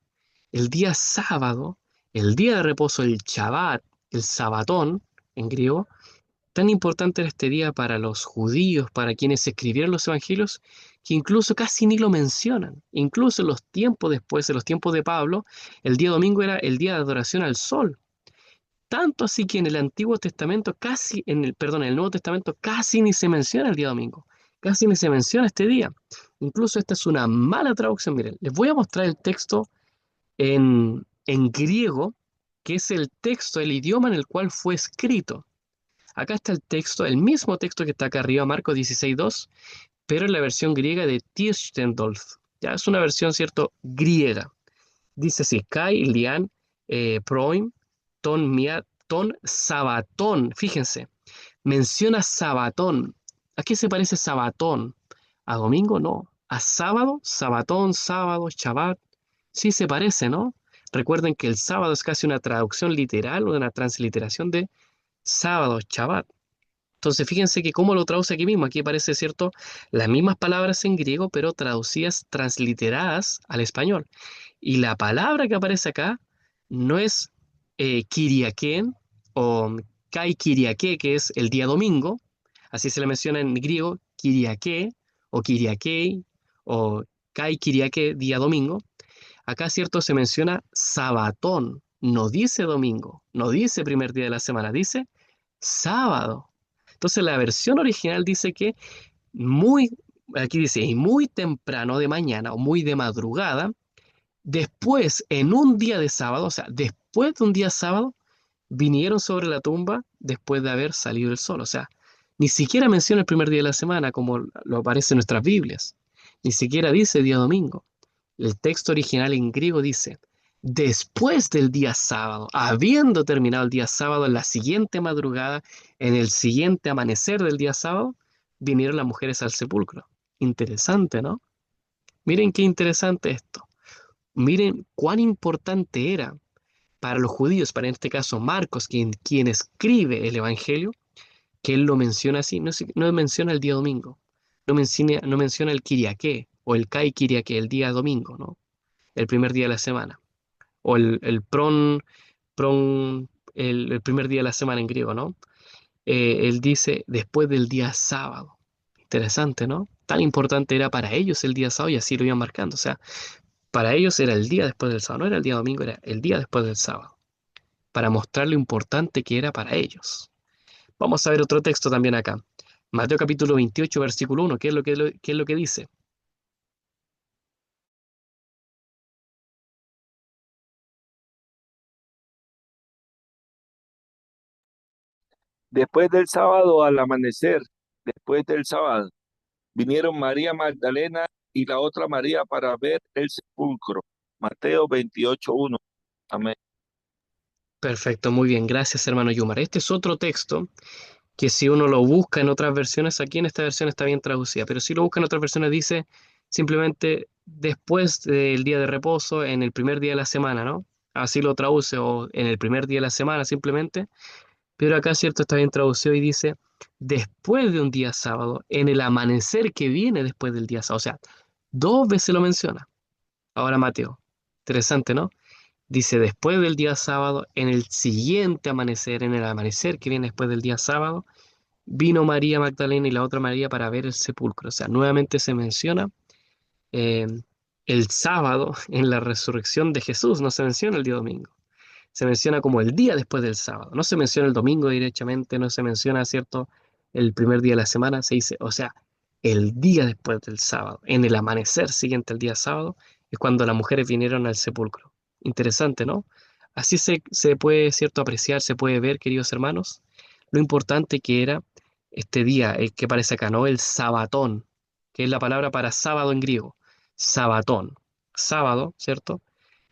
el día sábado, el día de reposo, el Shabbat, el Sabatón en griego, tan importante era este día para los judíos, para quienes escribieron los evangelios, que incluso casi ni lo mencionan. Incluso en los tiempos después, en los tiempos de Pablo, el día domingo era el día de adoración al sol. Tanto así que en el Antiguo Testamento, perdón, en el Nuevo Testamento casi ni se menciona el día domingo. Casi ni se menciona este día. Incluso esta es una mala traducción. Miren, les voy a mostrar el texto en griego, que es el texto, el idioma en el cual fue escrito. Acá está el texto, el mismo texto que está acá arriba, Marcos 16:2, pero en la versión griega de Tischendorf. Ya es una versión, ¿cierto?, griega. Dice así, Kai, Lian, Proim, Ton, Mia, Ton, Sabatón. Fíjense, menciona Sabatón. ¿A qué se parece Sabatón? ¿A domingo? No. ¿A sábado? Sabatón, sábado, Shabbat. Sí se parece, ¿no? Recuerden que el sábado es casi una traducción literal o una transliteración de sábado, Shabbat. Entonces, fíjense que cómo lo traduce aquí mismo. Aquí aparece, ¿cierto? Las mismas palabras en griego, pero traducidas, transliteradas al español. Y la palabra que aparece acá no es Kiriakén o Kai Kiriake, que es el día domingo. Así se le menciona en griego, Kiriake o Kiriakei o Kai Kiriake, día domingo. Acá, ¿cierto? Se menciona sabatón. No dice domingo, no dice primer día de la semana, dice sábado. Entonces la versión original dice que muy, aquí dice, y muy temprano de mañana o muy de madrugada, después en un día de sábado, o sea, después de un día sábado, vinieron sobre la tumba después de haber salido el sol. O sea, ni siquiera menciona el primer día de la semana como lo aparece en nuestras Biblias. Ni siquiera dice día domingo. El texto original en griego dice, después del día sábado, habiendo terminado el día sábado, en la siguiente madrugada, en el siguiente amanecer del día sábado, vinieron las mujeres al sepulcro. Interesante, ¿no? Miren qué interesante esto. Miren cuán importante era para los judíos, para en este caso Marcos, quien escribe el Evangelio, que él lo menciona así, no menciona el día domingo, no menciona el Kiriaké o el Kai Kiriaké, el día domingo, ¿no? El primer día de la semana, o el el primer día de la semana en griego, ¿no? Él dice después del día sábado. Interesante, ¿no? Tan importante era para ellos el día sábado y así lo iban marcando. O sea, para ellos era el día después del sábado, no era el día domingo, era el día después del sábado, para mostrar lo importante que era para ellos. Vamos a ver otro texto también acá. Mateo capítulo 28, versículo 1. ¿Qué es lo que dice? Después del sábado al amanecer, después del sábado, vinieron María Magdalena y la otra María para ver el sepulcro. Mateo 28:1. Amén. Perfecto, muy bien. Gracias, hermano Yumar. Este es otro texto que si uno lo busca en otras versiones, aquí en esta versión está bien traducida, pero si lo busca en otras versiones dice simplemente después del día de reposo, en el primer día de la semana, ¿no? Así lo traduce, o en el primer día de la semana simplemente, pero acá, cierto, está bien traducido y dice después de un día sábado, en el amanecer que viene después del día sábado, o sea, dos veces lo menciona. Ahora Mateo, interesante, ¿no? Dice después del día sábado, en el siguiente amanecer, en el amanecer que viene después del día sábado, vino María Magdalena y la otra María para ver el sepulcro. O sea, nuevamente se menciona eh, el sábado en la resurrección de Jesús, no se menciona el día domingo. Se menciona como el día después del sábado. No se menciona el domingo directamente, no se menciona, ¿cierto? El primer día de la semana, se dice, o sea, el día después del sábado, en el amanecer siguiente al día sábado, es cuando las mujeres vinieron al sepulcro. Interesante, ¿no? Así se puede, ¿cierto?, apreciar, se puede ver, queridos hermanos, lo importante que era este día, el que aparece acá, ¿no? El sabatón, que es la palabra para sábado en griego. Sabatón. Sábado, ¿cierto?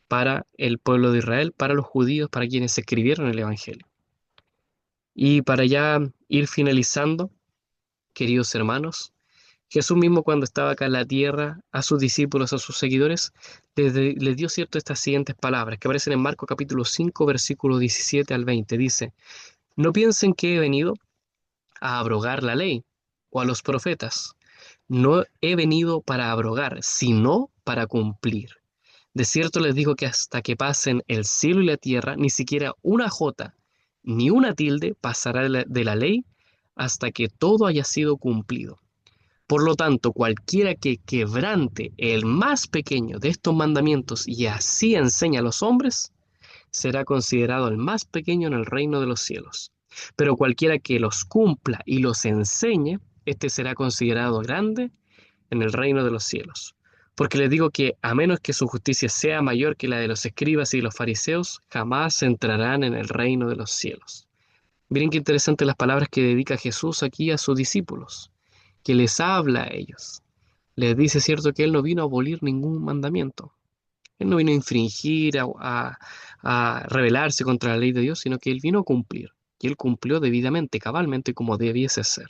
Para el pueblo de Israel, para los judíos, para quienes escribieron el Evangelio. Y para ya ir finalizando, queridos hermanos, Jesús mismo cuando estaba acá en la tierra, a sus discípulos, a sus seguidores, les dio cierto estas siguientes palabras que aparecen en Marcos capítulo 5, versículo 17 al 20. Dice, no piensen que he venido a abrogar la ley o a los profetas. No he venido para abrogar, sino para cumplir. De cierto les digo que hasta que pasen el cielo y la tierra, ni siquiera una jota ni una tilde pasará de la ley hasta que todo haya sido cumplido. Por lo tanto, cualquiera que quebrante el más pequeño de estos mandamientos y así enseña a los hombres, será considerado el más pequeño en el reino de los cielos. Pero cualquiera que los cumpla y los enseñe, este será considerado grande en el reino de los cielos. Porque les digo que a menos que su justicia sea mayor que la de los escribas y los fariseos, jamás entrarán en el reino de los cielos. Miren qué interesante las palabras que dedica Jesús aquí a sus discípulos, que les habla a ellos. Les dice, cierto, que Él no vino a abolir ningún mandamiento. Él no vino a infringir, a rebelarse contra la ley de Dios, sino que Él vino a cumplir. Y Él cumplió debidamente, cabalmente, como debiese ser.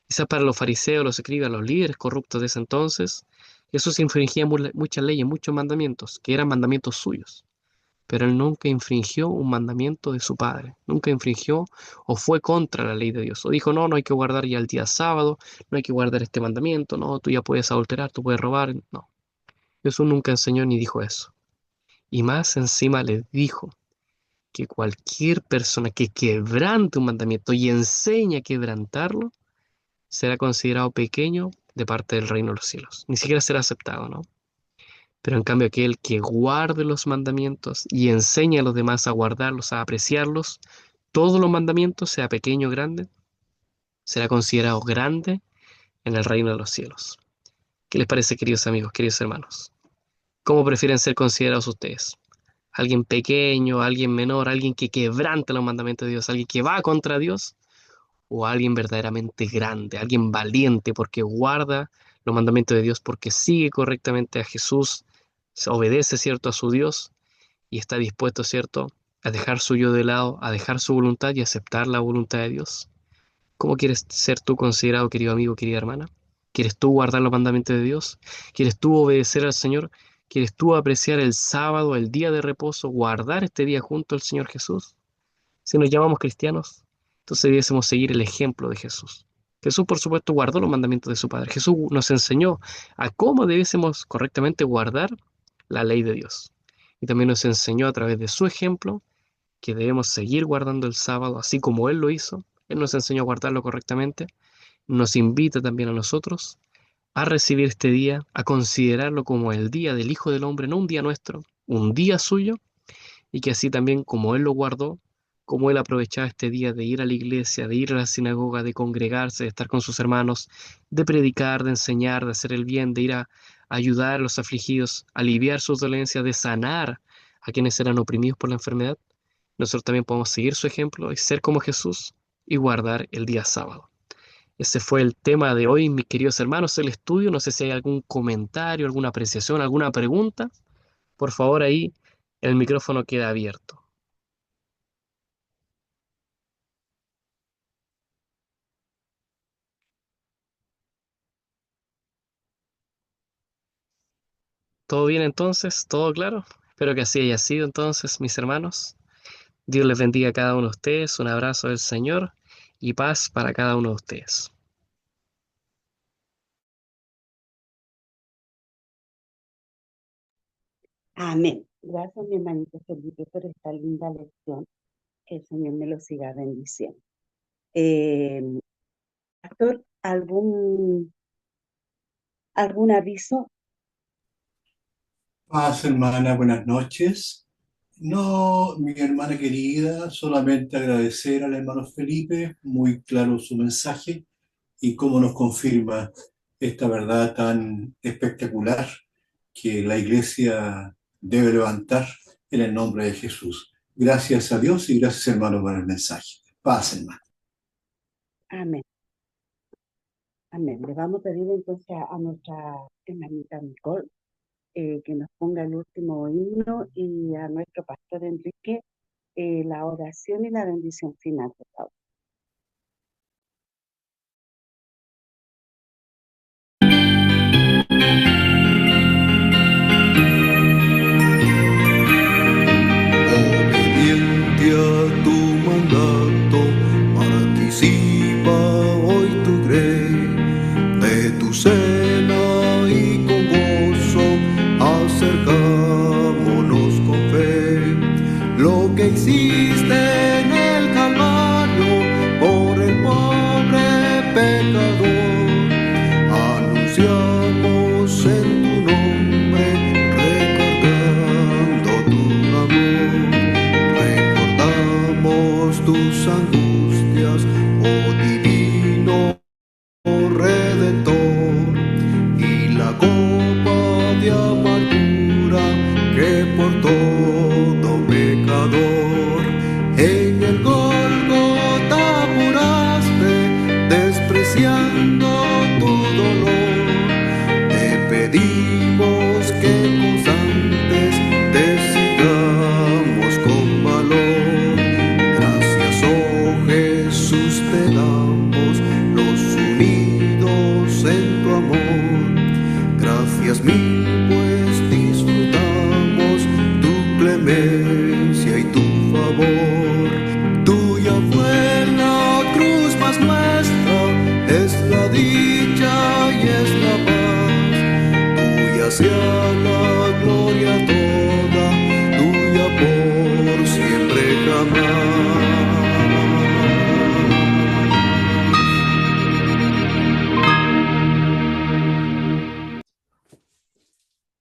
Quizás para los fariseos, los escribas, los líderes corruptos de ese entonces, Jesús infringía muchas leyes, muchos mandamientos, que eran mandamientos suyos. Pero Él nunca infringió un mandamiento de su Padre. Nunca infringió o fue contra la ley de Dios. O dijo, no, no hay que guardar ya el día sábado, no hay que guardar este mandamiento, no, tú ya puedes adulterar, tú puedes robar. No, Jesús nunca enseñó ni dijo eso. Y más encima les dijo que cualquier persona que quebrante un mandamiento y enseña a quebrantarlo, será considerado pequeño de parte del reino de los cielos. Ni siquiera será aceptado, ¿no? Pero en cambio aquel que guarde los mandamientos y enseña a los demás a guardarlos, a apreciarlos, todos los mandamientos, sea pequeño o grande, será considerado grande en el reino de los cielos. ¿Qué les parece, queridos amigos, queridos hermanos? ¿Cómo prefieren ser considerados ustedes? ¿Alguien pequeño, alguien menor, alguien que quebranta los mandamientos de Dios, alguien que va contra Dios? ¿O alguien verdaderamente grande, alguien valiente porque guarda los mandamientos de Dios, porque sigue correctamente a Jesús, se obedece, cierto, a su Dios y está dispuesto, cierto, a dejar su yo de lado, a dejar su voluntad y aceptar la voluntad de Dios? ¿Cómo quieres ser tú considerado, querido amigo, querida hermana? ¿Quieres tú guardar los mandamientos de Dios? ¿Quieres tú obedecer al Señor? ¿Quieres tú apreciar el sábado, el día de reposo, guardar este día junto al Señor Jesús? Si nos llamamos cristianos, entonces debiésemos seguir el ejemplo de Jesús. Jesús, por supuesto, guardó los mandamientos de su Padre. Jesús nos enseñó a cómo debiésemos correctamente guardar la ley de Dios. Y también nos enseñó a través de su ejemplo que debemos seguir guardando el sábado, así como Él lo hizo. Él nos enseñó a guardarlo correctamente. Nos invita también a nosotros a recibir este día, a considerarlo como el día del Hijo del Hombre, no un día nuestro, un día suyo, y que así también como Él lo guardó, como Él aprovechaba este día de ir a la iglesia, de ir a la sinagoga, de congregarse, de estar con sus hermanos, de predicar, de enseñar, de hacer el bien, de ir a ayudar a los afligidos, aliviar sus dolencias, de sanar a quienes eran oprimidos por la enfermedad, nosotros también podemos seguir su ejemplo y ser como Jesús y guardar el día sábado. Ese fue el tema de hoy, mis queridos hermanos, el estudio. No sé si hay algún comentario, alguna apreciación, alguna pregunta. Por favor, ahí el micrófono queda abierto. ¿Todo bien entonces? ¿Todo claro? Espero que así haya sido entonces, mis hermanos. Dios les bendiga a cada uno de ustedes. Un abrazo del Señor y paz para cada uno de ustedes. Amén. Gracias, mi hermanito Felipe, por esta linda lección. Que el Señor me lo siga bendiciendo. Pastor, ¿algún aviso? Paz, hermana, buenas noches. No, mi hermana querida, solamente agradecer al hermano Felipe, muy claro su mensaje y cómo nos confirma esta verdad tan espectacular que la iglesia debe levantar en el nombre de Jesús. Gracias a Dios y gracias, hermano, por el mensaje. Paz, hermano. Amén. Amén. Le vamos a pedir entonces a nuestra hermanita Nicole que nos ponga el último himno y a nuestro pastor Enrique la oración y la bendición final, por favor. Obediente a tu mandato, participa hoy tu grey de tu cena y con gozo acercámonos con fe. Lo que hiciste en el Calvario por el pobre pecador, anunciamos en tu nombre, recordando tu amor. Recordamos tus angustias, oh divino Redentor, y la copa de amargura que por todo pecador en el Gólgota apuraste, despreciando tu dolor. Te pedimos que constantes te sigamos con valor. Gracias, oh Jesús, te damos los unidos en tu amor. Gracias mil, pues disfrutamos tu clemencia y tu favor. Tuya fue la cruz, más nuestra es la dicha y es la paz. Tuya sea la gloria toda, tuya por siempre jamás.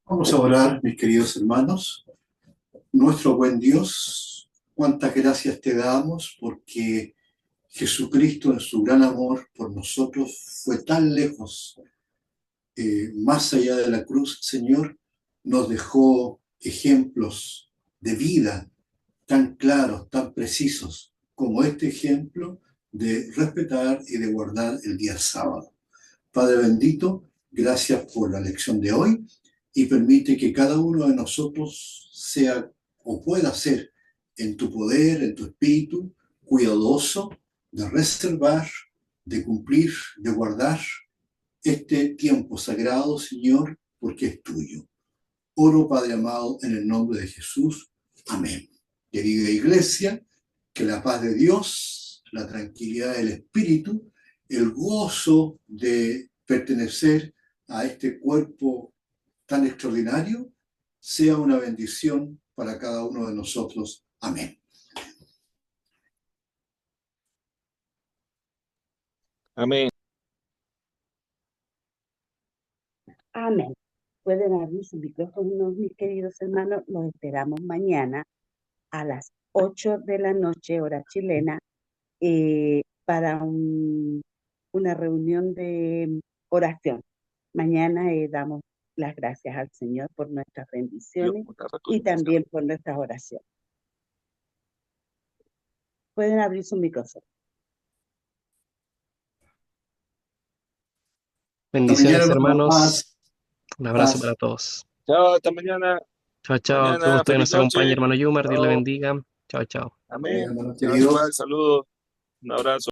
Vamos a orar, mis queridos hermanos. Nuestro buen Dios, cuántas gracias te damos porque Jesucristo en su gran amor por nosotros fue tan lejos, más allá de la cruz, Señor, nos dejó ejemplos de vida tan claros, tan precisos, como este ejemplo de respetar y de guardar el día sábado. Padre bendito, gracias por la lección de hoy y permite que cada uno de nosotros sea o pueda ser en tu poder, en tu espíritu, cuidadoso de reservar, de cumplir, de guardar este tiempo sagrado, Señor, porque es tuyo. Oro, Padre amado, en el nombre de Jesús. Amén. Querida Iglesia, que la paz de Dios, la tranquilidad del Espíritu, el gozo de pertenecer a este cuerpo tan extraordinario, sea una bendición para cada uno de nosotros. Amén. Amén. Amén. Pueden abrir sus micrófonos, mis queridos hermanos. Los esperamos mañana a las 8 de la noche, hora chilena, para una reunión de oración. Mañana damos las gracias al Señor por nuestras bendiciones y también por nuestras oraciones. Pueden abrir su micrófono. Bendiciones, hermanos. Paz. Un abrazo Paz. para todos. Chao, hasta mañana. Chao, chao. Mañana, Que usted feliz nos acompañe, noche. hermano Yumar. Dios le Chao. bendiga. Chao, chao. Amén. Hermanos Chao, queridos. igual, saludos. Un abrazo.